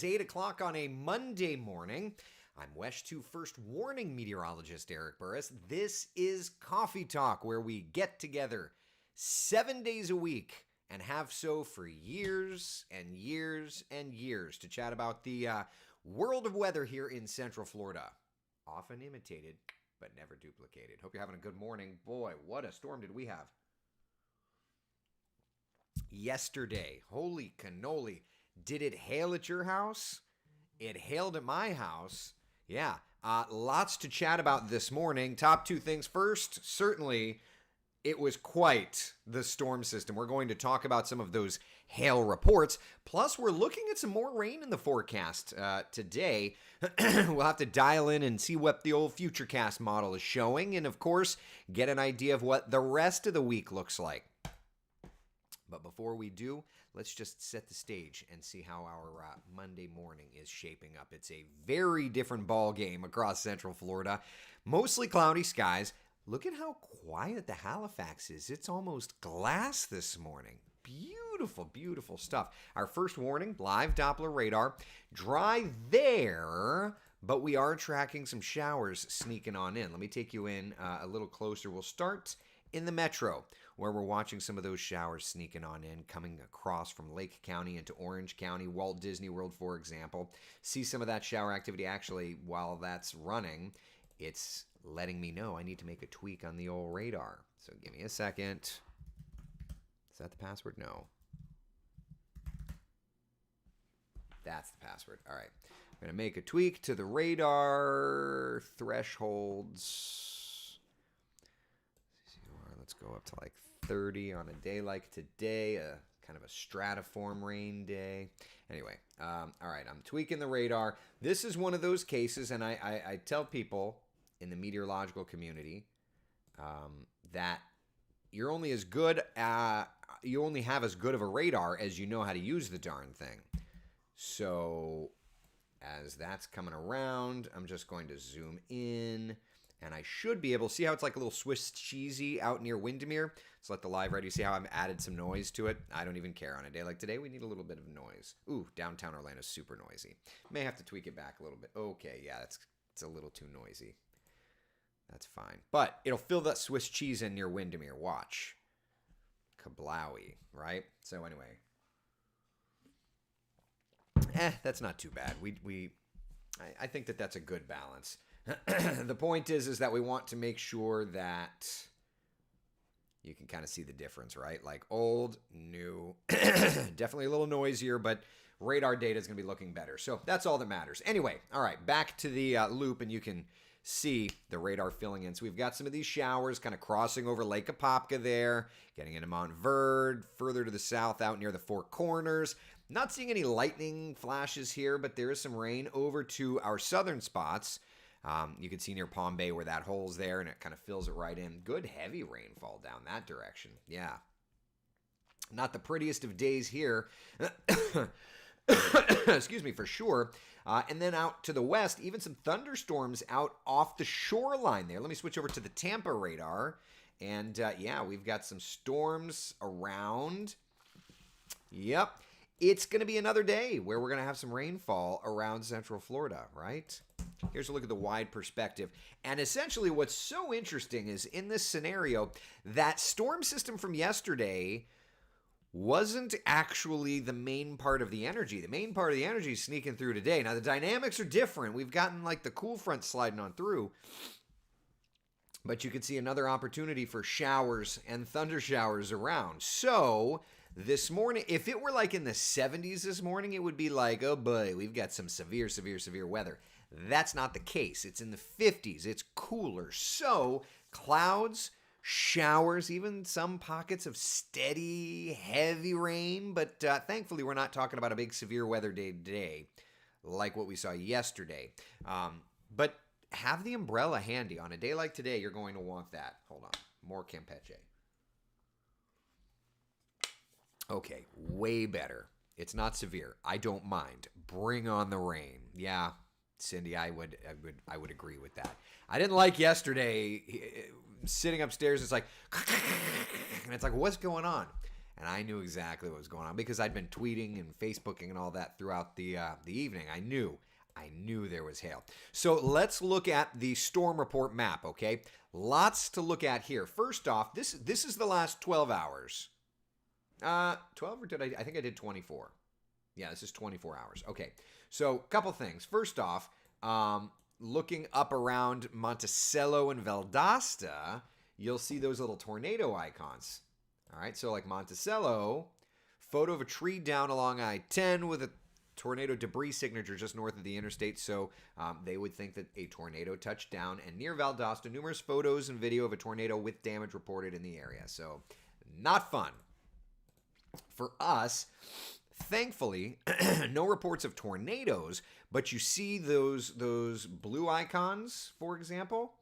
8 o'clock on a Monday morning. I'm WESH 2 First Warning meteorologist Eric Burris. This is Coffee Talk, where we get together 7 days a week and have so for years and years and years to chat about the world of weather here in Central Florida. Often imitated, but never duplicated. Hope you're having a good morning. Boy, what a storm did we have yesterday. Holy cannoli. Did it hail at your house? It hailed at my house. Yeah, lots to chat about this morning. Top two things first, certainly it was quite the storm system. We're going to talk about some of those hail reports. Plus, we're looking at some more rain in the forecast today. We'll have to dial in and see what the old Futurecast model is showing. And of course, get an idea of what the rest of the week looks like. But before we do, let's just set the stage and see how our Monday morning is shaping up. It's a very different ball game across Central Florida. Mostly cloudy skies. Look at how quiet the Halifax is. It's almost glass this morning. Beautiful, beautiful stuff. Our first warning, live Doppler radar. Dry there, but we are tracking some showers sneaking on in. Let me take you in a little closer. We'll start in the metro, where we're watching some of those showers sneaking on in, coming across from Lake County into Orange County, Walt Disney World, for example. See some of that shower activity. Actually, while that's running, it's letting me know I need to make a tweak on the old radar. So give me a second. Is that the password? No. That's the password. All right. I'm going to make a tweak to the radar thresholds. Let's go up to like 30 on a day like today, a kind of a stratiform rain day. Anyway, all right, I'm tweaking the radar. This is one of those cases, and I tell people in the meteorological community that you're only as good, you only have as good of a radar as you know how to use the darn thing. So as that's coming around, I'm just going to zoom in. And I should be able to see how it's like a little Swiss cheesy out near Windermere. So let the live ready see how I've added some noise to it. I don't even care. On a day like today, we need a little bit of noise. Ooh, downtown Orlando's super noisy. May have to tweak it back a little bit. Okay, yeah, it's a little too noisy. That's fine. But it'll fill that Swiss cheese in near Windermere. Watch. Kablowy, right? So anyway. That's not too bad. I think that's a good balance. The point is that we want to make sure that you can kind of see the difference, right? Like old, new, definitely a little noisier, but radar data is going to be looking better. So that's all that matters. Anyway, all right, back to the loop, and you can see the radar filling in. So we've got some of these showers kind of crossing over Lake Apopka there, getting into Mount Verde, further to the south out near the Four Corners. Not seeing any lightning flashes here, but there is some rain over to our southern spots. You can see near Palm Bay where that hole's there, and it kind of fills it right in. Good heavy rainfall down that direction. Yeah. Not the prettiest of days here. Excuse me, for sure. And then out to the west, even some thunderstorms out off the shoreline there. Let me switch over to the Tampa radar. And yeah, we've got some storms around. Yep. It's going to be another day where we're going to have some rainfall around Central Florida, right? Here's a look at the wide perspective. And essentially what's so interesting is in this scenario, that storm system from yesterday wasn't actually the main part of the energy. The main part of the energy is sneaking through today. Now, the dynamics are different. We've gotten like the cool front sliding on through. But you can see another opportunity for showers and thunder showers around. So this morning, if it were like in the 70s this morning, it would be like, oh boy, we've got some severe weather. That's not the case. It's in the 50s. It's cooler. So clouds, showers, even some pockets of steady, heavy rain. But thankfully, we're not talking about a big severe weather day today like what we saw yesterday. But have the umbrella handy. On a day like today, you're going to want that. Hold on. More Campeche. Okay, way better. It's not severe. I don't mind. Bring on the rain. Yeah, Cindy, I would agree with that. I didn't like yesterday sitting upstairs. It's like, and it's like, what's going on? and I knew exactly what was going on because I'd been tweeting and Facebooking and all that throughout the evening. I knew there was hail. So let's look at the storm report map, okay? Lots to look at here. First off, this is the last 12 hours. 12 or did I think I did 24. Yeah, this is 24 hours. Okay, so a couple things. First off, looking up around Monticello and Valdosta, you'll see those little tornado icons. All right, so like Monticello, photo of a tree down along I-10 with a tornado debris signature just north of the interstate, so they would think that a tornado touched down. And near Valdosta, numerous photos and video of a tornado with damage reported in the area. So not fun. For us, thankfully, no reports of tornadoes, but you see those blue icons, for example,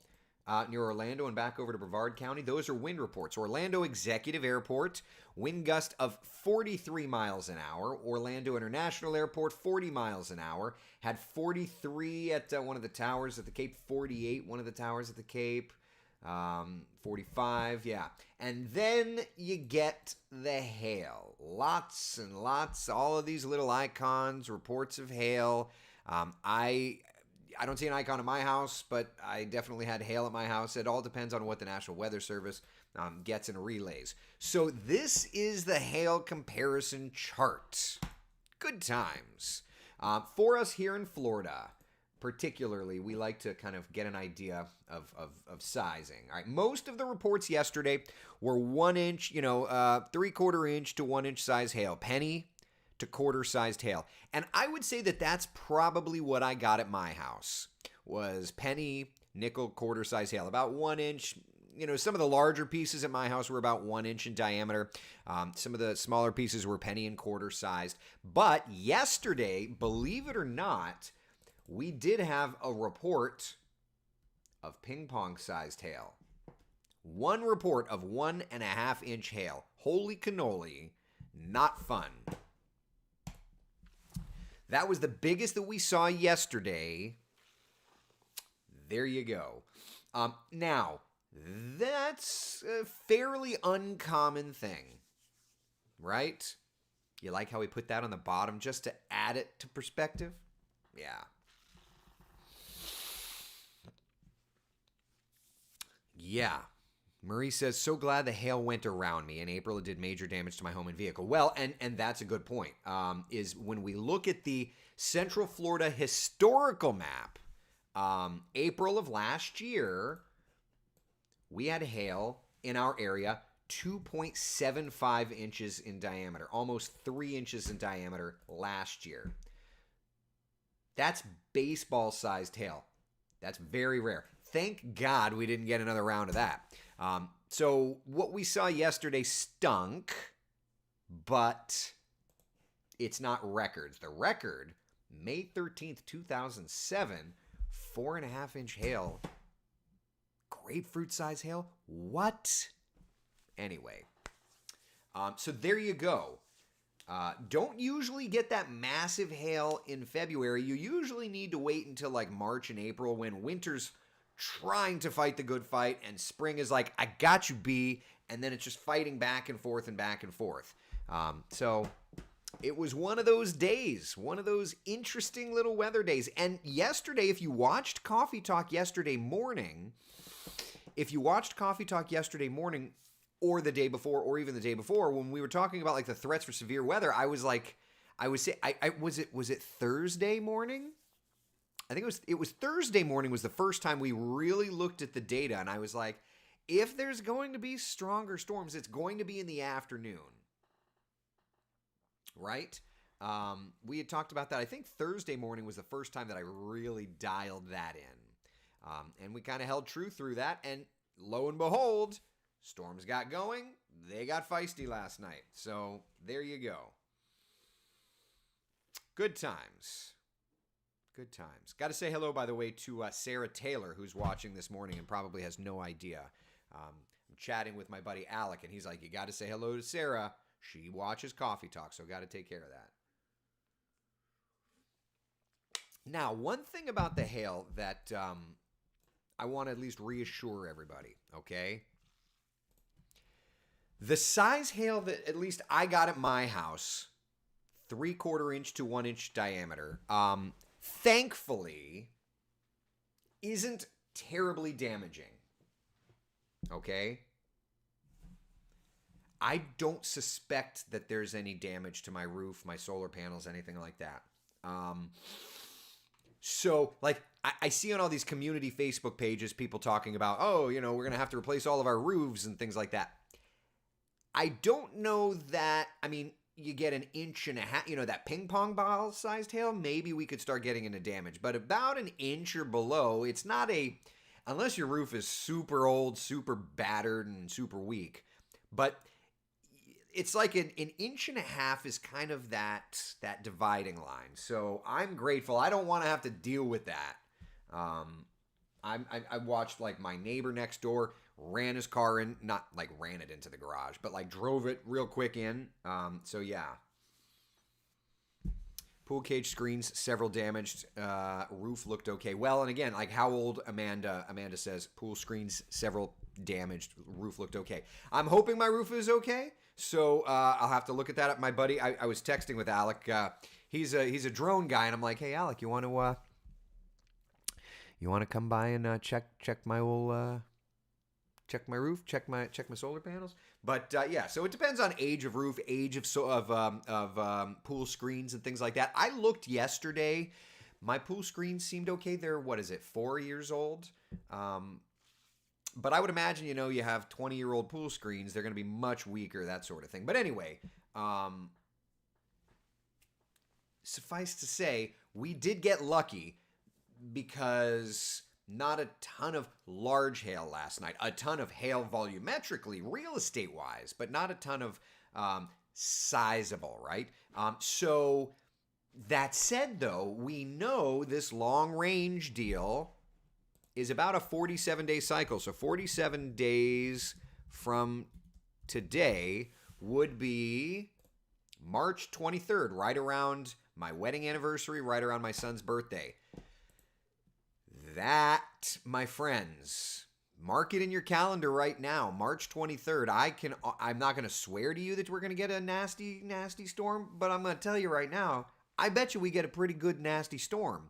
near Orlando and back over to Brevard County. Those are wind reports. Orlando Executive Airport, wind gust of 43 miles an hour. Orlando International Airport, 40 miles an hour. Had 43 at one of the towers at the Cape, 48 one of the towers at the Cape. 45, yeah. And then you get the hail. Lots and lots, all of these little icons, reports of hail. I don't see an icon at my house, but I definitely had hail at my house. It all depends on what the National Weather Service gets and relays. So this is the hail comparison chart. Good times. For us here in Florida, particularly, we like to kind of get an idea of sizing. All right, most of the reports yesterday were 1 inch, 3/4 inch to 1 inch size hail, penny to quarter sized hail. And I would say that that's probably what I got at my house, was penny, nickel, quarter size hail, about 1 inch. Some of the larger pieces at my house were about 1 inch in diameter. Some of the smaller pieces were penny and quarter sized. But yesterday, believe it or not, we did have a report of ping pong sized hail. One report of 1.5 inch hail. Holy cannoli, not fun. That was the biggest that we saw yesterday. There you go. Now, that's a fairly uncommon thing, right? You like how we put that on the bottom just to add it to perspective? Yeah. Yeah. Marie says, so glad the hail went around me. In April, it did major damage to my home and vehicle. Well, and that's a good point, is when we look at the Central Florida historical map, April of last year, we had hail in our area 2.75 inches in diameter, almost 3 inches in diameter last year. That's baseball-sized hail. That's very rare. Thank God we didn't get another round of that. So what we saw yesterday stunk, but it's not records. The record, May 13th, 2007, 4.5 inch hail. Grapefruit size hail? What? Anyway, so there you go. Don't usually get that massive hail in February. You usually need to wait until like March and April when winter's trying to fight the good fight and spring is like, I got you, B, and then it's just fighting back and forth and back and forth. So it was one of those days, one of those interesting little weather days. And yesterday, if you watched Coffee Talk yesterday morning, or the day before, or even the day before, when we were talking about like the threats for severe weather, was it Thursday morning? I think it was Thursday morning was the first time we really looked at the data, and I was like, if there's going to be stronger storms, it's going to be in the afternoon, right? We had talked about that. I think Thursday morning was the first time that I really dialed that in, and we kind of held true through that, and lo and behold, storms got going. They got feisty last night, so there you go. Good times. Good times. Got to say hello, by the way, to Sarah Taylor, who's watching this morning and probably has no idea. I'm chatting with my buddy Alec, and he's like, you got to say hello to Sarah. She watches Coffee Talk, so got to take care of that. Now, one thing about the hail that I want to at least reassure everybody, okay? The size hail that at least I got at my house, 3/4 inch to 1 inch diameter, thankfully isn't terribly damaging. Okay? I don't suspect that there's any damage to my roof, my solar panels, anything like that. So, like, I see on all these community Facebook pages people talking about, oh, we're going to have to replace all of our roofs and things like that. I don't know that, I mean, you get an inch and a half, that ping pong ball sized hail, maybe we could start getting into damage. But about an inch or below, it's not unless your roof is super old, super battered, and super weak. But it's like an inch and a half is kind of that dividing line. So I'm grateful. I don't want to have to deal with that. I watched like my neighbor next door ran his car in, not like ran it into the garage, but like drove it real quick in. So yeah. Pool cage screens, several damaged. Roof looked okay. Well, and again, like how old Amanda says, pool screens, several damaged. Roof looked okay. I'm hoping my roof is okay. So I'll have to look at that. My buddy, I was texting with Alec. He's a drone guy, and I'm like, hey, Alec, you want to come by and check my old check my roof, check my solar panels? But yeah, so it depends on age of roof, age of pool screens and things like that. I looked yesterday. My pool screens seemed okay. They're 4 years old. But I would imagine, you have 20-year-old pool screens. They're going to be much weaker, that sort of thing. But anyway, suffice to say, we did get lucky because not a ton of large hail last night. A ton of hail volumetrically, real estate-wise, but not a ton of sizable, right? So that said, though, we know this long-range deal is about a 47-day cycle. So 47 days from today would be March 23rd, right around my wedding anniversary, right around my son's birthday. That, my friends, mark it in your calendar right now, March 23rd. I'm not going to swear to you that we're going to get a nasty, nasty storm, but I'm going to tell you right now, I bet you we get a pretty good nasty storm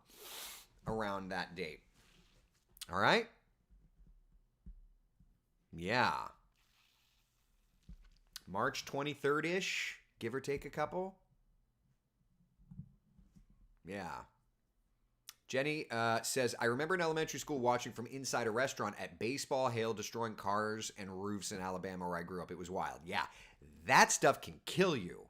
around that date. All right? Yeah. March 23rd-ish, give or take a couple. Yeah. Jenny says, I remember in elementary school watching from inside a restaurant at baseball hail destroying cars and roofs in Alabama where I grew up. It was wild. Yeah, that stuff can kill you.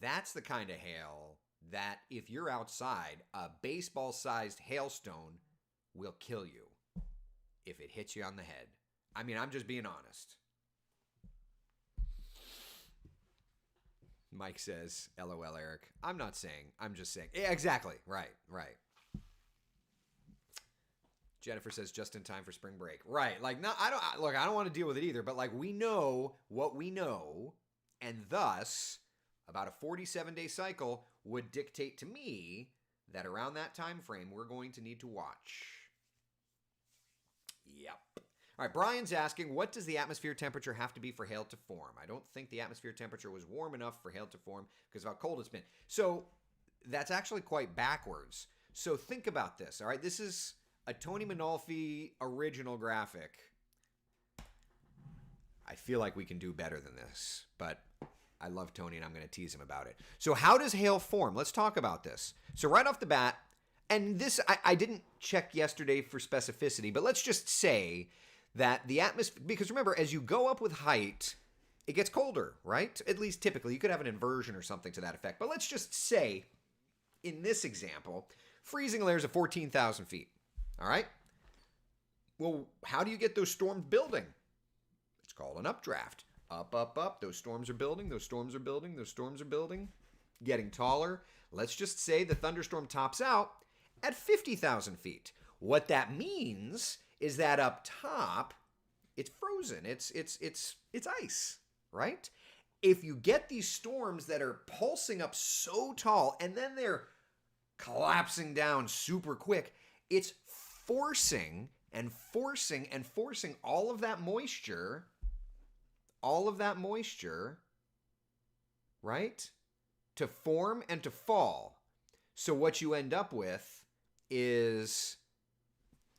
That's the kind of hail that if you're outside, a baseball-sized hailstone will kill you if it hits you on the head. I mean, I'm just being honest. Mike says, LOL, Eric. I'm not saying. I'm just saying. Yeah, exactly. Right. Jennifer says, just in time for spring break. Right. Like, no, I don't want to deal with it either. But, like, we know what we know. And thus, about a 47-day cycle would dictate to me that around that time frame, we're going to need to watch. Yep. All right, Brian's asking, what does the atmosphere temperature have to be for hail to form? I don't think the atmosphere temperature was warm enough for hail to form because of how cold it's been. So that's actually quite backwards. So think about this, all right? This is a Tony Manolfi original graphic. I feel like we can do better than this, but I love Tony and I'm going to tease him about it. So how does hail form? Let's talk about this. So right off the bat, and this, I didn't check yesterday for specificity, but let's just say that the atmosphere, because remember, as you go up with height, it gets colder, right? At least typically. You could have an inversion or something to that effect. But let's just say, in this example, freezing layers of 14,000 feet, all right? Well, how do you get those storms building? It's called an updraft. Up, up, up. Those storms are building. Those storms are building. Those storms are building. Getting taller. Let's just say the thunderstorm tops out at 50,000 feet. What that means is that up top, it's frozen. It's ice, right? If you get these storms that are pulsing up so tall and then they're collapsing down super quick, it's forcing and forcing all of that moisture, right, to form and to fall. So what you end up with is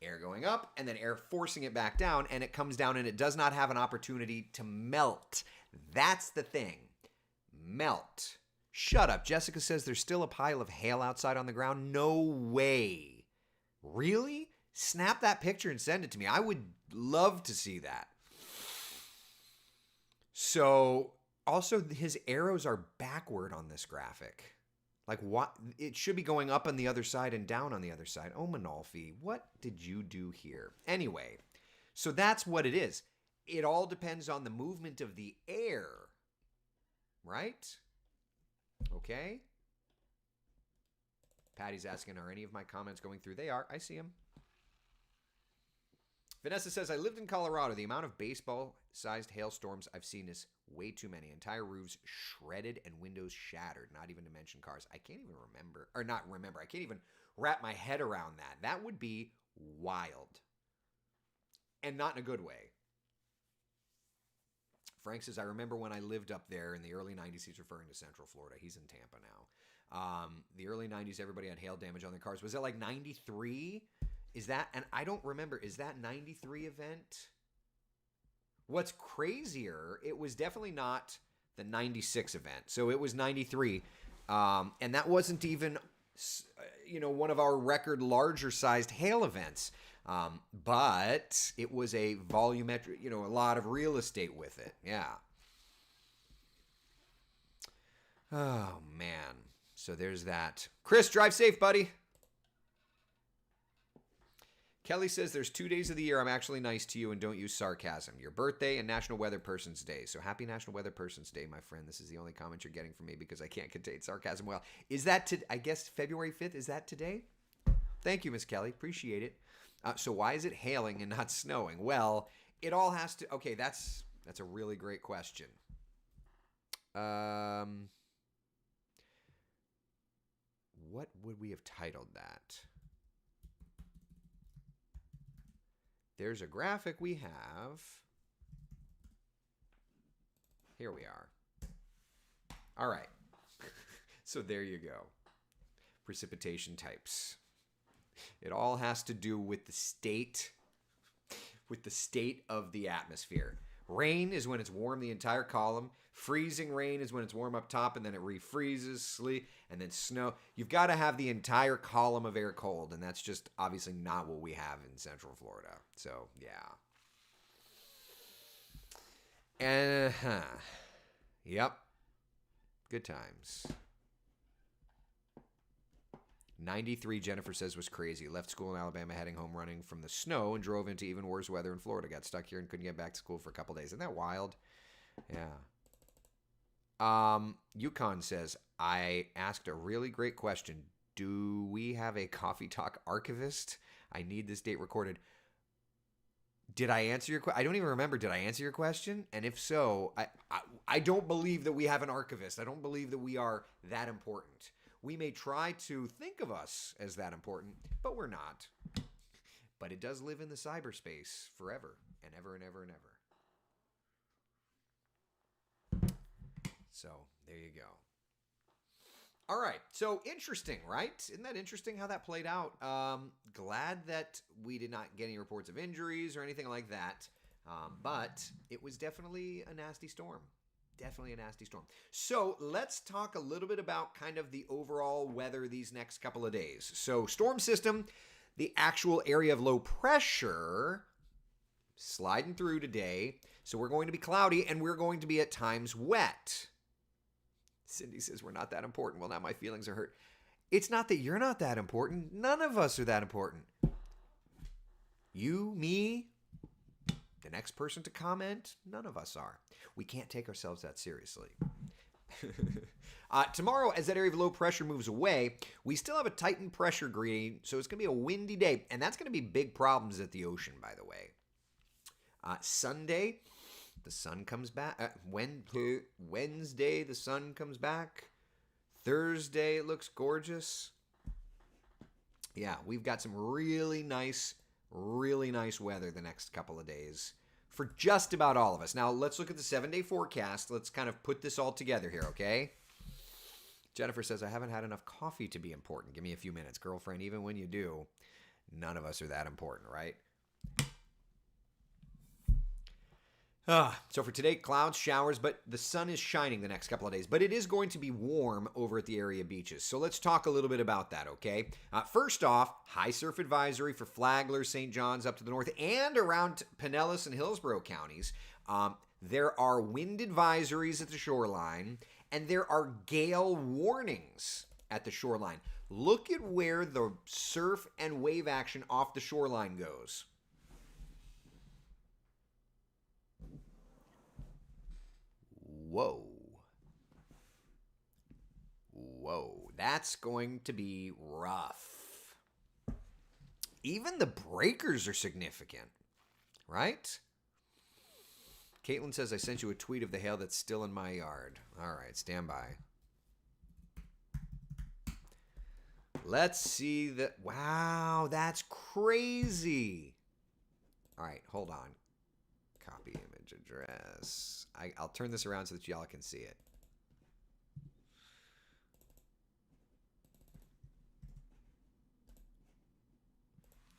air going up and then air forcing it back down, and it comes down and it does not have an opportunity to melt. That's the thing. Melt. Shut up. Jessica says there's still a pile of hail outside on the ground. No way. Really? Snap that picture and send it to me. I would love to see that. So, also his arrows are backward on this graphic. Like what? It should be going up on the other side and down on the other side. Oh, Manolfi, what did you do here? Anyway, so that's what it is. It all depends on the movement of the air, right? Okay. Patty's asking, are any of my comments going through? They are. I see them. Vanessa says, I lived in Colorado. The amount of baseball-sized hailstorms I've seen is way too many. Entire roofs shredded and windows shattered, not even to mention cars. I can't even remember, or not remember, I can't even wrap my head around that. That would be wild. And not in a good way. Frank says, I remember when I lived up there in the early 90s. He's referring to Central Florida. He's in Tampa now. The early 90s, everybody had hail damage on their cars. Was it like 93? Is that, and I don't remember, is that 93 event? What's crazier, it was definitely not the 96 event. So it was 93. And that wasn't even, one of our record larger sized hail events. But it was a volumetric, a lot of real estate with it. Yeah. Oh, man. So there's that. Chris, drive safe, buddy. Kelly says there's 2 days of the year I'm actually nice to you and don't use sarcasm. Your birthday and National Weather Person's Day. So happy National Weather Person's Day, my friend. This is the only comment you're getting from me because I can't contain sarcasm well. Is that, I guess, February 5th? Is that today? Thank you, Miss Kelly. Appreciate it. So why is it hailing and not snowing? Well, it all has to... Okay, that's a really great question. What would we have titled that? There's a graphic we have. Here we are. All right. So there you go. Precipitation types. It all has to do with the state of the atmosphere. Rain is when it's warm the entire column. Freezing rain is when it's warm up top and then it refreezes, sleet, and then snow. You've got to have the entire column of air cold, and that's just obviously not what we have in Central Florida. So, yeah. Yep. Good times. 93, Jennifer says, was crazy. Left school in Alabama heading home running from the snow and drove into even worse weather in Florida. Got stuck here and couldn't get back to school for a couple days. Isn't that wild? Yeah. Yukon says, I asked a really great question. Do we have a Coffee Talk archivist? I need this date recorded. Did I answer your question? I don't even remember. Did I answer your question? And if so, I don't believe that we have an archivist. I don't believe that we are that important. We may try to think of us as that important, but we're not. But it does live in the cyberspace forever and ever and ever and ever. So there you go. All right. So interesting, right? Isn't that interesting how that played out? Glad that we did not get any reports of injuries or anything like that. But it was definitely a nasty storm. Definitely a nasty storm. So let's talk a little bit about kind of the overall weather these next couple of days. So storm system, the actual area of low pressure sliding through today. So we're going to be cloudy and we're going to be at times wet. Cindy says we're not that important. Well, now my feelings are hurt. It's not that you're not that important. None of us are that important. You, me, the next person to comment, none of us are. We can't take ourselves that seriously. Tomorrow, as that area of low pressure moves away, we still have a tightened pressure gradient, so it's going to be a windy day, and that's going to be big problems at the ocean, by the way. Sunday, the sun comes back. Wednesday, the sun comes back. Thursday, it looks gorgeous. Yeah, we've got some really nice really nice weather the next couple of days for just about all of us. Now, let's look at the 7-day forecast. Let's kind of put this all together here, okay? Jennifer says, I haven't had enough coffee to be important. Give me a few minutes, girlfriend. Even when you do, none of us are that important, right? So for today, clouds, showers, but the sun is shining the next couple of days. But it is going to be warm over at the area beaches. So let's talk a little bit about that, okay? First off, high surf advisory for Flagler, St. John's up to the north and around Pinellas and Hillsborough counties. There are wind advisories at the shoreline, and there are gale warnings at the shoreline. Look at where the surf and wave action off the shoreline goes. Whoa. Whoa. That's going to be rough. Even the breakers are significant, right? Caitlin says, I sent you a tweet of the hail that's still in my yard. All right, stand by. Let's see that. Wow, that's crazy. All right, hold on. Copy image address. I'll turn this around so that y'all can see it.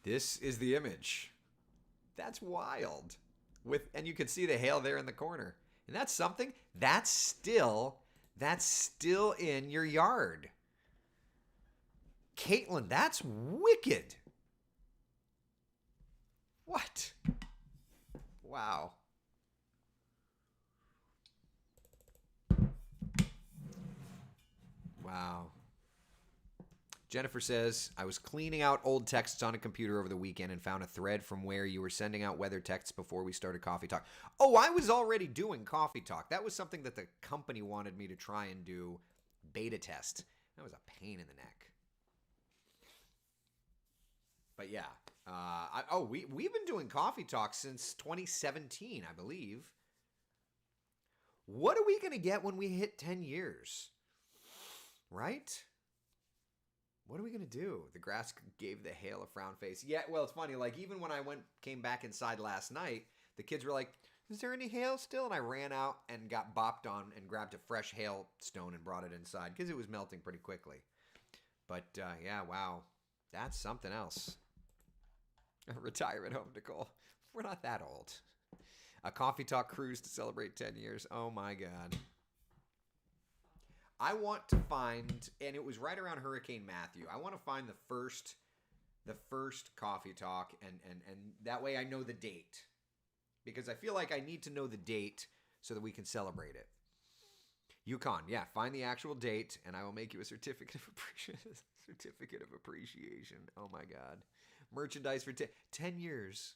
This is the image. That's wild. And you can see the hail there in the corner. And that's something that's still in your yard. Caitlin, that's wicked. What? Wow. Wow. Jennifer says, I was cleaning out old texts on a computer over the weekend and found a thread from where you were sending out weather texts before we started Coffee Talk. Oh, I was already doing Coffee Talk. That was something that the company wanted me to try and do beta test. That was a pain in the neck. But yeah. We've been doing Coffee Talk since 2017, I believe. What are we going to get when we hit 10 years? Right? What are we going to do? The grass gave the hail a frown face. Yeah, well, it's funny. Like, even when I came back inside last night, the kids were like, is there any hail still? And I ran out and got bopped on and grabbed a fresh hailstone and brought it inside because it was melting pretty quickly. But, yeah, wow. That's something else. A retirement home, Nicole. We're not that old. A Coffee Talk cruise to celebrate 10 years. Oh, my God. I want to find, and it was right around Hurricane Matthew, I want to find the first Coffee Talk, and that way I know the date. Because I feel like I need to know the date so that we can celebrate it. Yukon, yeah, find the actual date, and I will make you a certificate of appreciation. Oh my God. Merchandise for 10 years.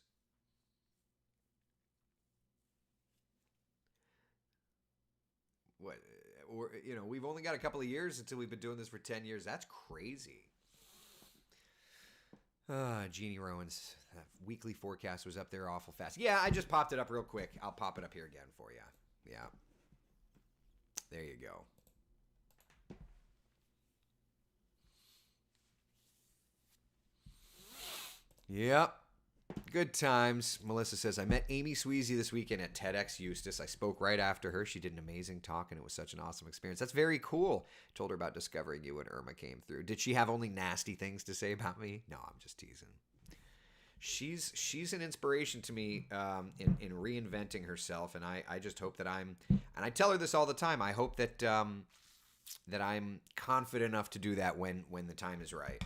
What? Or, we've only got a couple of years until we've been doing this for 10 years. That's crazy. Jeannie Rowan's weekly forecast was up there awful fast. Yeah, I just popped it up real quick. I'll pop it up here again for you. Yeah. There you go. Yep. Good times. Melissa says, I met Amy Sweezy this weekend at TEDx Eustis. I spoke right after her. She did an amazing talk, and it was such an awesome experience. That's very cool. Told her about discovering you when Irma came through. Did she have only nasty things to say about me? No, I'm just teasing. She's an inspiration to me in reinventing herself, and I just hope that and I tell her this all the time, I hope that that I'm confident enough to do that when the time is right.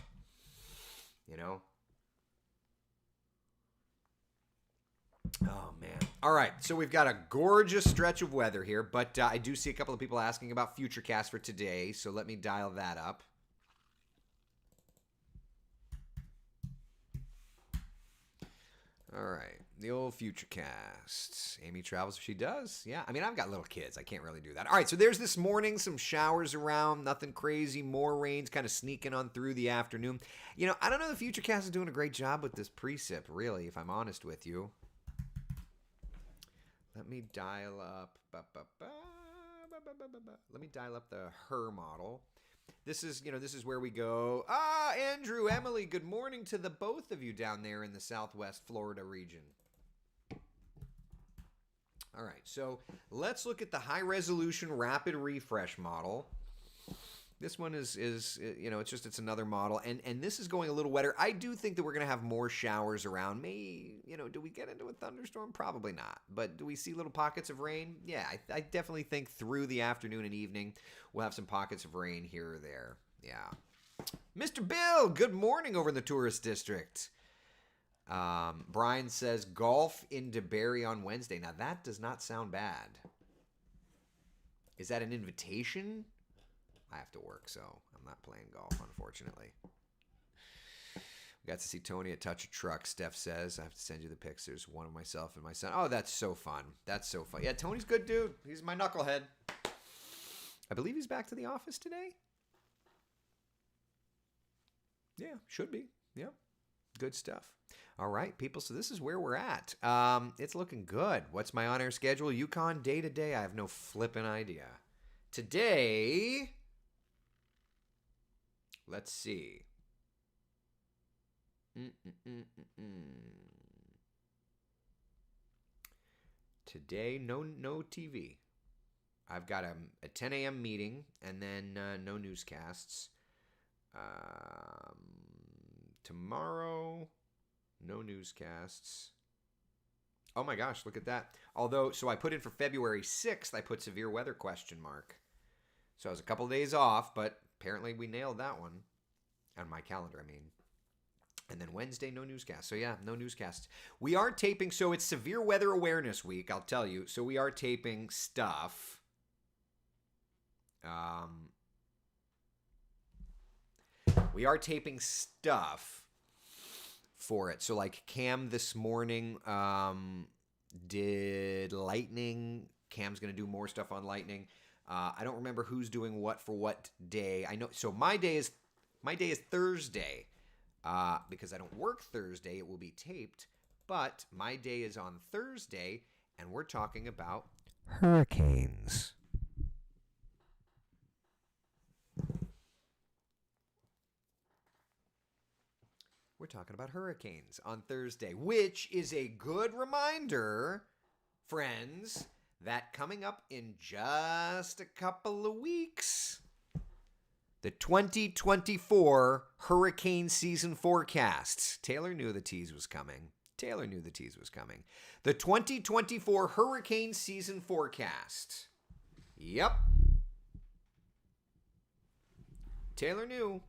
Oh, man. All right, so we've got a gorgeous stretch of weather here, but I do see a couple of people asking about Futurecast for today, so let me dial that up. All right, the old Futurecast. Amy travels if she does. Yeah, I mean, I've got little kids. I can't really do that. All right, so there's this morning, some showers around, nothing crazy, more rains kind of sneaking on through the afternoon. I don't know, the Futurecast is doing a great job with this precip, really, if I'm honest with you. Let me dial up. Let me dial up the her model. This is where we go. Andrew, Emily, good morning to the both of you down there in the Southwest Florida region. All right, so let's look at the high-resolution rapid refresh model. This one is it's another model, and this is going a little wetter. I do think that we're going to have more showers around. Do we get into a thunderstorm? Probably not. But do we see little pockets of rain? Yeah, I definitely think through the afternoon and evening we'll have some pockets of rain here or there. Yeah. Mr. Bill, good morning over in the tourist district. Brian says golf in DeBerry on Wednesday. Now that does not sound bad. Is that an invitation? I have to work, so I'm not playing golf, unfortunately. We got to see Tony at Touch a Truck, Steph says. I have to send you the pics. There's one of myself and my son. Oh, that's so fun. That's so fun. Yeah, Tony's good dude. He's my knucklehead. I believe he's back to the office today. Yeah, should be. Yeah, good stuff. All right, people, so this is where we're at. It's looking good. What's my on-air schedule? Yukon day to day? I have no flipping idea. Today, let's see. Today, no TV. I've got a 10 a.m. meeting and then no newscasts. Tomorrow, no newscasts. Oh my gosh, look at that. Although, so I put in for February 6th, I put severe weather question mark. So I was a couple of days off, but apparently we nailed that one. On my calendar, I mean. And then Wednesday, no newscast. So yeah, no newscasts. We are taping, so it's Severe Weather Awareness Week, I'll tell you. So we are taping stuff. We are taping stuff for it. So like Cam this morning did lightning. Cam's going to do more stuff on lightning. I don't remember who's doing what for what day. I know. So my day is Thursday because I don't work Thursday. It will be taped, but my day is on Thursday, and we're talking about hurricanes. We're talking about hurricanes on Thursday, which is a good reminder, friends, that coming up in just a couple of weeks, the 2024 hurricane season forecast. Taylor knew the tease was coming. The 2024 hurricane season forecast. Yep. Taylor knew.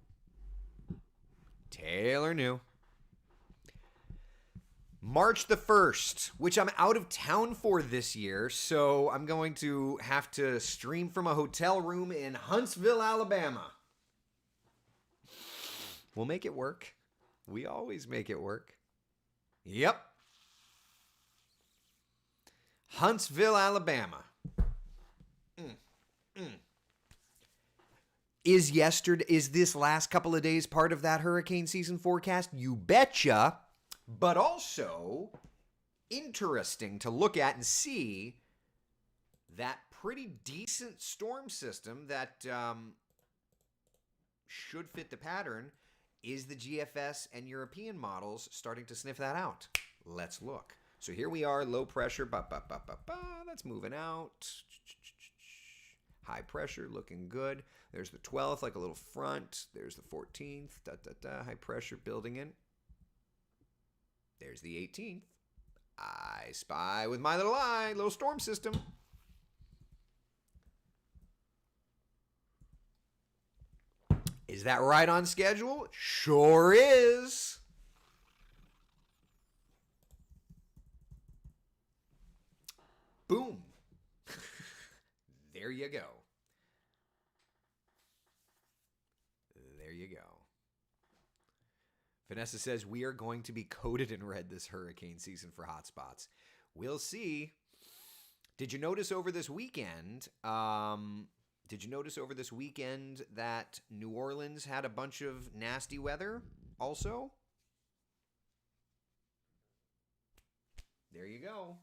March the 1st, which I'm out of town for this year, so I'm going to have to stream from a hotel room in Huntsville, Alabama. We'll make it work. We always make it work. Yep. Huntsville, Alabama. Is this last couple of days part of that hurricane season forecast? You betcha. But also interesting to look at and see that pretty decent storm system that should fit the pattern. Is the GFS and European models starting to sniff that out? Let's look. So here we are, low pressure, that's moving out. High pressure, looking good. There's the 12th, like a little front. There's the 14th, high pressure building in. There's the 18th. I spy with my little eye, little storm system. Is that right on schedule? Sure is. Boom. There you go. Vanessa says, we are going to be coated in red this hurricane season for hotspots. We'll see. Did you notice over this weekend, that New Orleans had a bunch of nasty weather also? There you go.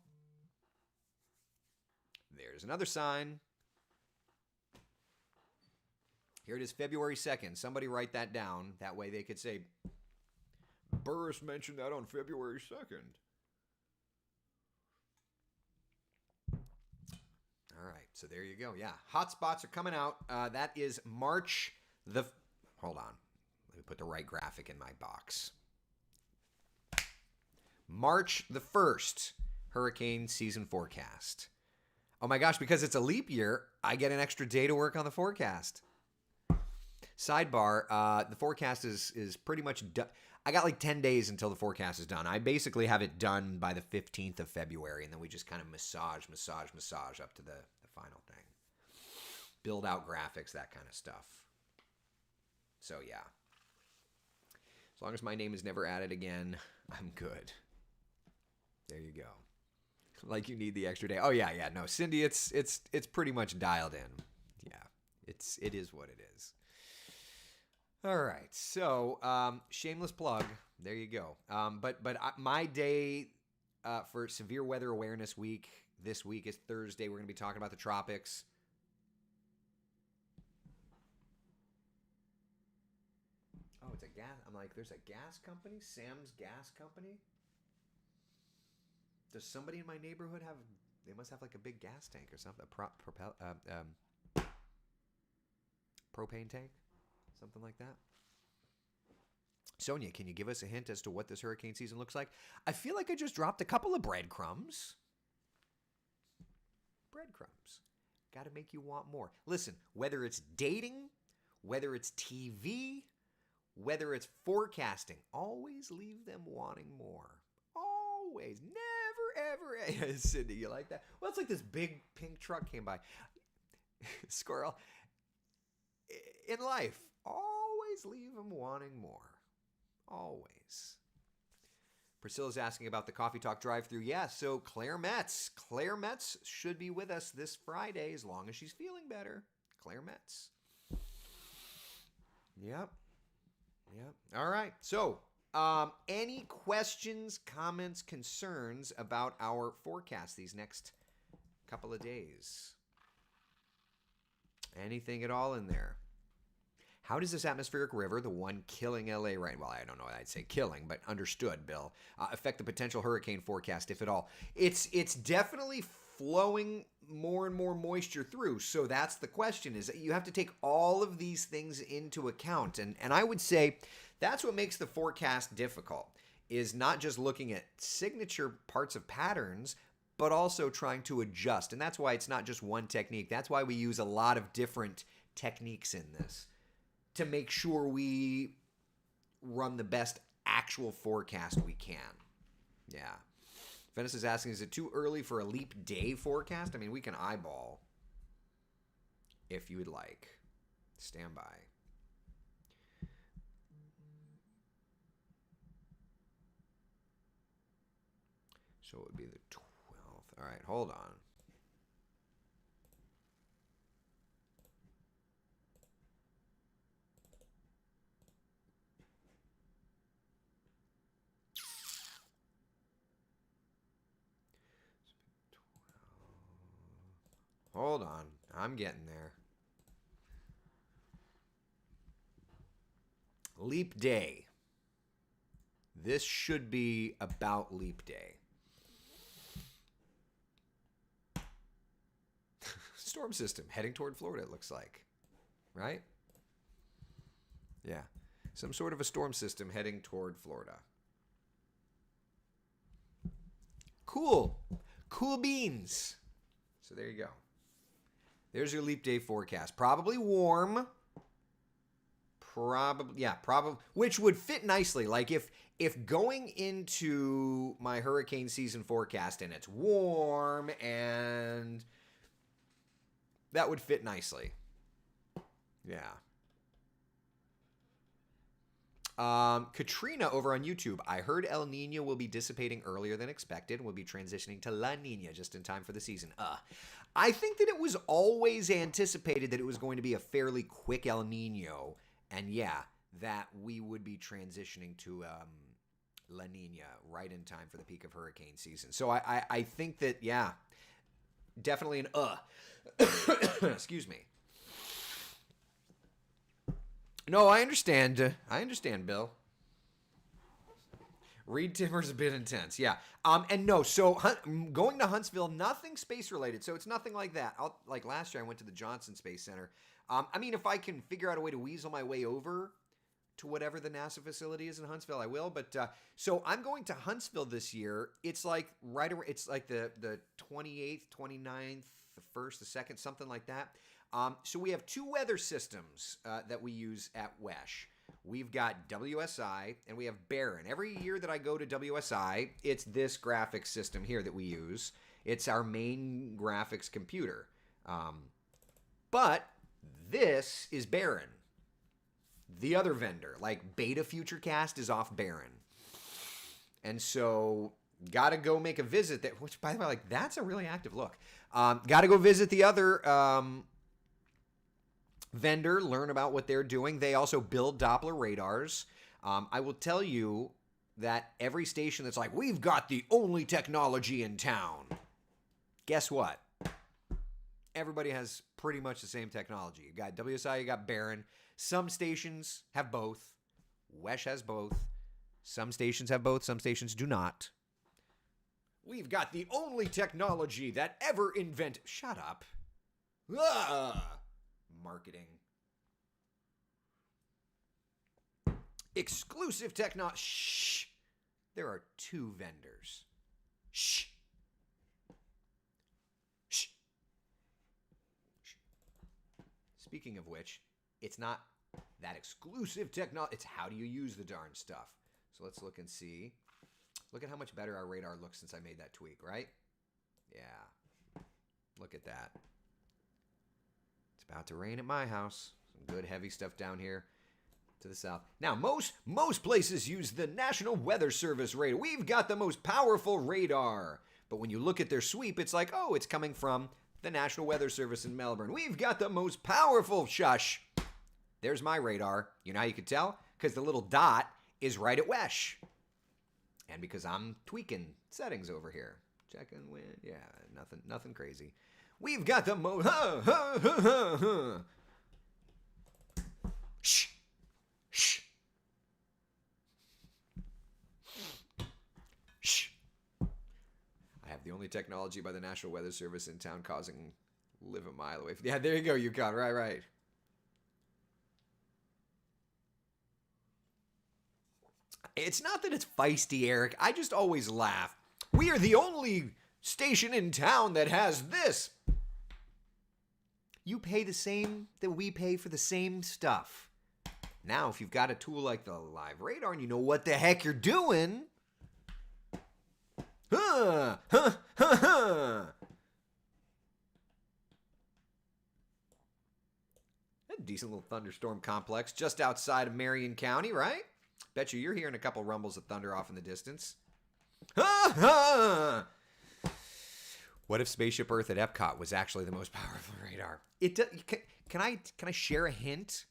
There's another sign. Here it is, February 2nd. Somebody write that down. That way they could say, Burris mentioned that on February 2nd. All right, so there you go. Yeah, hot spots are coming out. That is March the... Hold on. Let me put the right graphic in my box. March the 1st, hurricane season forecast. Oh my gosh, because it's a leap year, I get an extra day to work on the forecast. Sidebar, the forecast is pretty much done. I got like 10 days until the forecast is done. I basically have it done by the 15th of February, and then we just kind of massage up to the final thing. Build out graphics, that kind of stuff. So yeah. As long as my name is never added again, I'm good. There you go. Like you need the extra day. Oh yeah. No, Cindy, it's pretty much dialed in. Yeah, it is what it is. All right. So shameless plug. There you go. But my day for Severe Weather Awareness Week this week is Thursday. We're going to be talking about the tropics. Oh, it's a gas. I'm like, there's a gas company, Sam's Gas Company. Does somebody in my neighborhood have? They must have like a big gas tank or something. Propane tank, something like that. Sonia, can you give us a hint as to what this hurricane season looks like? I feel like I just dropped a couple of breadcrumbs. Breadcrumbs. Got to make you want more. Listen, whether it's dating, whether it's TV, whether it's forecasting, always leave them wanting more. Always. Never, ever. Cindy, you like that? Well, it's like this big pink truck came by. Squirrel. In life, always leave them wanting more. Always. Priscilla's asking about the Coffee Talk drive-thru. Yeah, so Claire Metz. Claire Metz should be with us this Friday as long as she's feeling better. Claire Metz. Yep. All right. So, any questions, comments, concerns about our forecast these next couple of days? Anything at all in there? How does this atmospheric river, the one killing LA right, well, I don't know, I'd say killing, but understood, Bill, affect the potential hurricane forecast, if at all? It's definitely flowing more and more moisture through. So that's the question, is that you have to take all of these things into account. And I would say that's what makes the forecast difficult, is not just looking at signature parts of patterns, but also trying to adjust. And that's why it's not just one technique. That's why we use a lot of different techniques in this to make sure we run the best actual forecast we can. Yeah. Venice is asking, is it too early for a leap day forecast? I mean, we can eyeball if you would like. Stand by. So it would be the 12th. All right, hold on. Hold on. I'm getting there. Leap day. This should be about leap day. Storm system heading toward Florida, it looks like. Right? Yeah. Some sort of a storm system heading toward Florida. Cool. Cool beans. So there you go. There's your leap day forecast. Probably warm. Probably, which would fit nicely. Like if going into my hurricane season forecast and it's warm, and that would fit nicely. Yeah. Katrina over on YouTube. I heard El Nino will be dissipating earlier than expected and will be transitioning to La Nina just in time for the season. I think that it was always anticipated that it was going to be a fairly quick El Nino, and yeah, that we would be transitioning to La Nina right in time for the peak of hurricane season. So I think that, yeah, definitely an excuse me. No, I understand. I understand, Bill. Reed Timmer's a bit intense, yeah. And no, so going to Huntsville, nothing space related. So it's nothing like that. Like last year, I went to the Johnson Space Center. I mean, if I can figure out a way to weasel my way over to whatever the NASA facility is in Huntsville, I will. But so I'm going to Huntsville this year. It's like it's like the 28th, 29th, the 1st, the 2nd, something like that. So we have two weather systems that we use at WESH. We've got WSI and we have Barron. Every year that I go to WSI, it's this graphics system here that we use. It's our main graphics computer. But this is Barron. The other vendor, like Beta Futurecast, is off Barron. And so got to go make a visit that, which by the way, like that's a really active look. Got to go visit the other vendor, learn about what they're doing. They also build Doppler radars. I will tell you that every station that's like, we've got the only technology in town. Guess what? Everybody has pretty much the same technology. You got WSI, you got Barron. Some stations have both. WESH has both. Some stations have both. Some stations do not. We've got the only technology that ever invented. Shut up. Marketing. Exclusive technology. Shh. There are two vendors. Shh. Shh. Shh. Speaking of which, it's not that exclusive technology. It's how do you use the darn stuff. So let's look and see. Look at how much better our radar looks since I made that tweak, right? Yeah. Look at that. It's about to rain at my house. Some good heavy stuff down here to the south. Now, most places use the National Weather Service radar. We've got the most powerful radar. But when you look at their sweep, it's like, oh, it's coming from the National Weather Service in Melbourne. We've got the most powerful, shush. There's my radar. You know how you could tell? Because the little dot is right at WESH. And because I'm tweaking settings over here. Checking wind. Yeah, nothing crazy. We've got the most... Shh. Shh. Shh. I have the only technology by the National Weather Service in town causing live a mile away. Yeah, there you go, Yukon. Right. It's not that it's feisty, Eric. I just always laugh. We are the only station in town that has this. You pay the same that we pay for the same stuff. Now, if you've got a tool like the live radar and you know what the heck you're doing. A decent little thunderstorm complex just outside of Marion County, right? Bet you're hearing a couple rumbles of thunder off in the distance. What if Spaceship Earth at Epcot was actually the most powerful radar? Can I share a hint?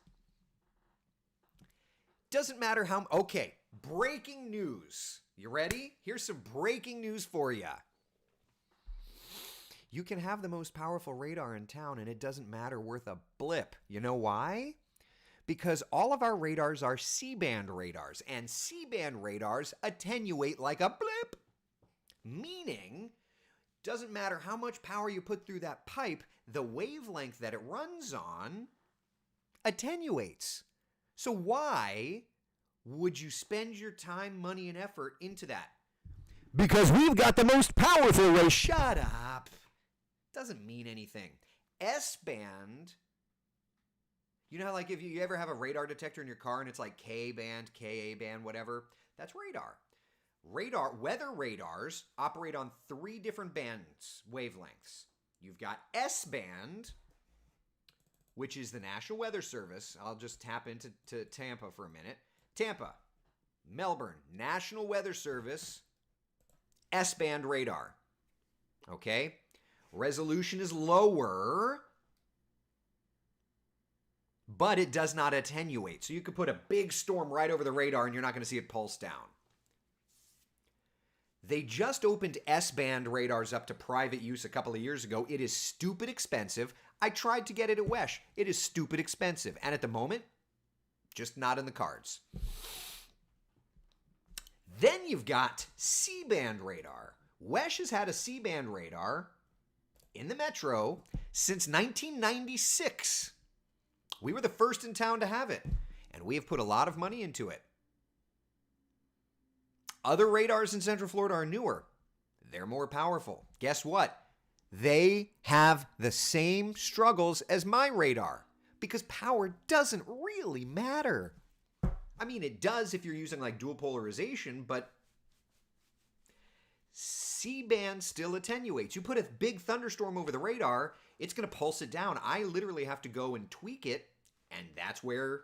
Doesn't matter how... Okay, breaking news. You ready? Here's some breaking news for you. You can have the most powerful radar in town and it doesn't matter worth a blip. You know why? Because all of our radars are C-band radars, and C-band radars attenuate like a blip. Meaning, doesn't matter how much power you put through that pipe, the wavelength that it runs on attenuates. So why would you spend your time, money, and effort into that? Because we've got the most powerful radar. Shut up. Doesn't mean anything. S-band... You know how, like, if you ever have a radar detector in your car and it's like K-band, Ka-band, whatever? That's radar. Weather radars operate on 3 different bands, wavelengths. You've got S-band, which is the National Weather Service. I'll just tap into Tampa for a minute. Tampa, Melbourne, National Weather Service, S-band radar. Okay? Resolution is lower, but it does not attenuate. So you could put a big storm right over the radar and you're not going to see it pulse down. They just opened S-band radars up to private use a couple of years ago. It is stupid expensive. I tried to get it at WESH. It is stupid expensive. And at the moment, just not in the cards. Then you've got C-band radar. WESH has had a C-band radar in the metro since 1996. We were the first in town to have it, and we have put a lot of money into it. Other radars in Central Florida are newer. They're more powerful. Guess what? They have the same struggles as my radar because power doesn't really matter. I mean, it does if you're using like dual polarization, but C-band still attenuates. You put a big thunderstorm over the radar, it's going to pulse it down. I literally have to go and tweak it, and that's where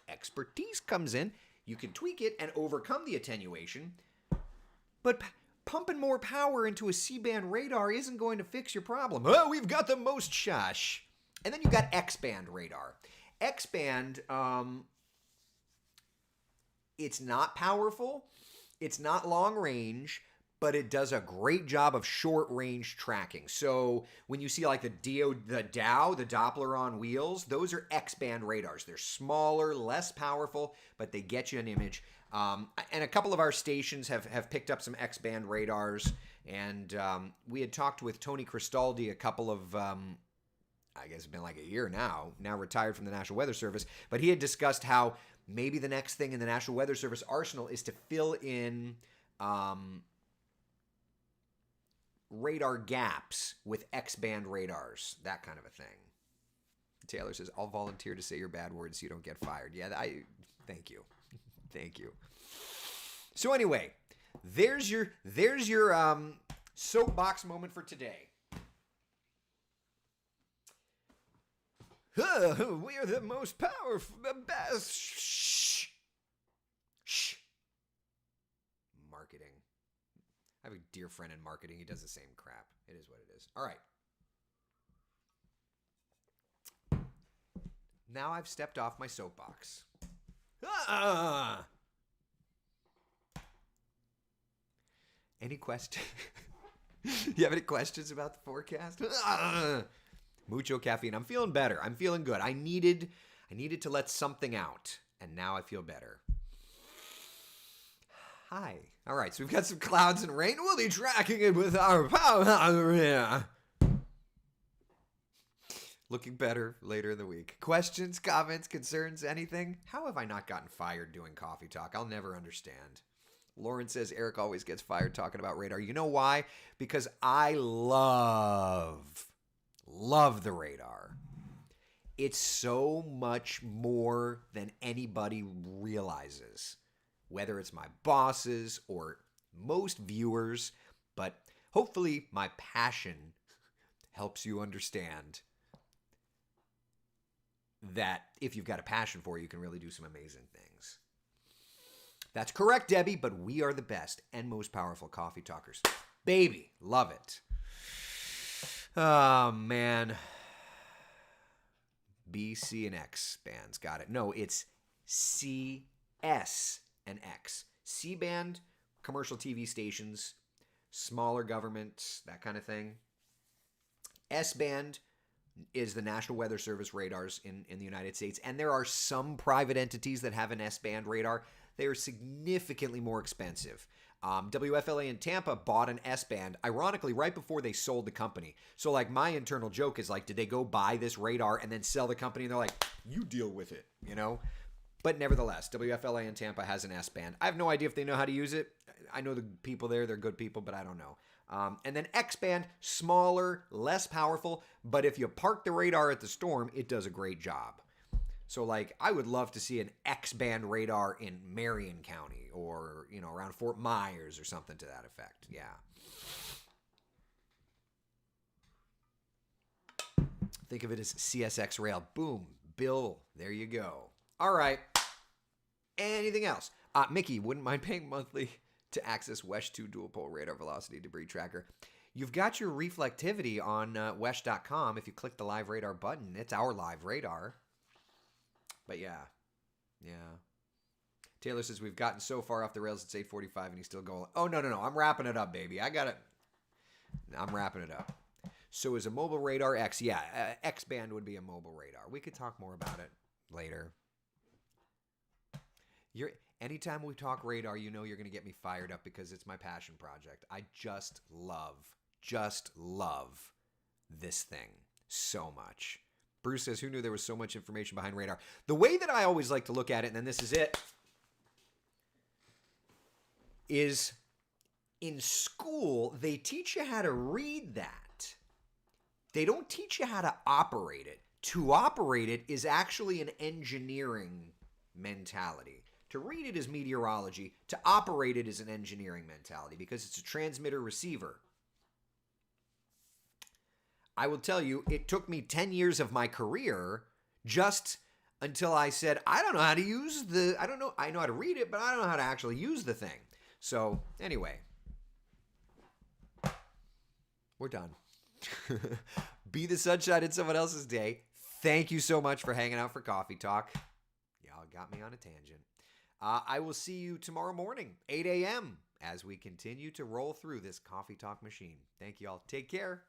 expertise comes in. You can tweak it and overcome the attenuation, but pumping more power into a C-band radar isn't going to fix your problem. Oh, we've got the most shush. And then you've got X-band radar. X-band, it's not powerful, it's not long range, but it does a great job of short range tracking. So when you see like the Dow, the Doppler on wheels, those are X-band radars. They're smaller, less powerful, but they get you an image. And a couple of our stations have picked up some X-band radars. And we had talked with Tony Cristaldi a couple of, I guess it's been like a year now retired from the National Weather Service. But he had discussed how maybe the next thing in the National Weather Service arsenal is to fill in radar gaps with X-band radars, that kind of a thing. Taylor says, I'll volunteer to say your bad words so you don't get fired. Yeah, thank you. Thank you. So anyway, there's your soapbox moment for today. We are the most powerful, best. Shh. Marketing. I have a dear friend in marketing. He does the same crap. It is what it is. All right. Now I've stepped off my soapbox. Any questions? You have any questions about the forecast? Mucho caffeine. I'm feeling better. I'm feeling good. I needed to let something out, and now I feel better. Hi. All right, so we've got some clouds and rain. We'll be tracking it with our power. Looking better later in the week. Questions, comments, concerns, anything? How have I not gotten fired doing coffee talk? I'll never understand. Lauren says Eric always gets fired talking about radar. You know why? Because I love the radar. It's so much more than anybody realizes. Whether it's my bosses or most viewers, but hopefully my passion helps you understand that if you've got a passion for it, you can really do some amazing things. That's correct, Debbie, but we are the best and most powerful coffee talkers. Baby, love it. Oh, man. B, C, and X bands. Got it. No, it's C, S, and X. C-band, commercial TV stations, smaller governments, that kind of thing. S-band is the National Weather Service radars in the United States. And there are some private entities that have an S-band radar. They are significantly more expensive. WFLA in Tampa bought an S-band, ironically, right before they sold the company. So, like, my internal joke is, like, did they go buy this radar and then sell the company? And they're like, you deal with it, you know? But nevertheless, WFLA in Tampa has an S-band. I have no idea if they know how to use it. I know the people there. They're good people, but I don't know. And then X-band, smaller, less powerful. But if you park the radar at the storm, it does a great job. So, like, I would love to see an X-band radar in Marion County or, you know, around Fort Myers or something to that effect. Yeah. Think of it as CSX rail. Boom. Bill. There you go. All right. Anything else? Mickey, wouldn't mind paying monthly to access WESH 2 dual pole radar velocity debris tracker. You've got your reflectivity on WESH.com. If you click the live radar button, it's our live radar. But yeah. Taylor says we've gotten so far off the rails it's 8:45 and he's still going. Oh, no. I'm wrapping it up, baby. I'm wrapping it up. So is a mobile radar X? Yeah, X-band would be a mobile radar. We could talk more about it later. You're anytime we talk radar, you know you're going to get me fired up because it's my passion project. I just love this thing so much. Bruce says, who knew there was so much information behind radar? The way that I always like to look at it, and then this is it, is in school, they teach you how to read that. They don't teach you how to operate it. To operate it is actually an engineering mentality. To read it is meteorology. To operate it is an engineering mentality because it's a transmitter receiver. I will tell you, it took me 10 years of my career just until I said, I don't know how to use I know how to read it, but I don't know how to actually use the thing. So anyway, we're done. Be the sunshine in someone else's day. Thank you so much for hanging out for Coffee Talk. Y'all got me on a tangent. I will see you tomorrow morning, 8 a.m., as we continue to roll through this Coffee Talk machine. Thank you all. Take care.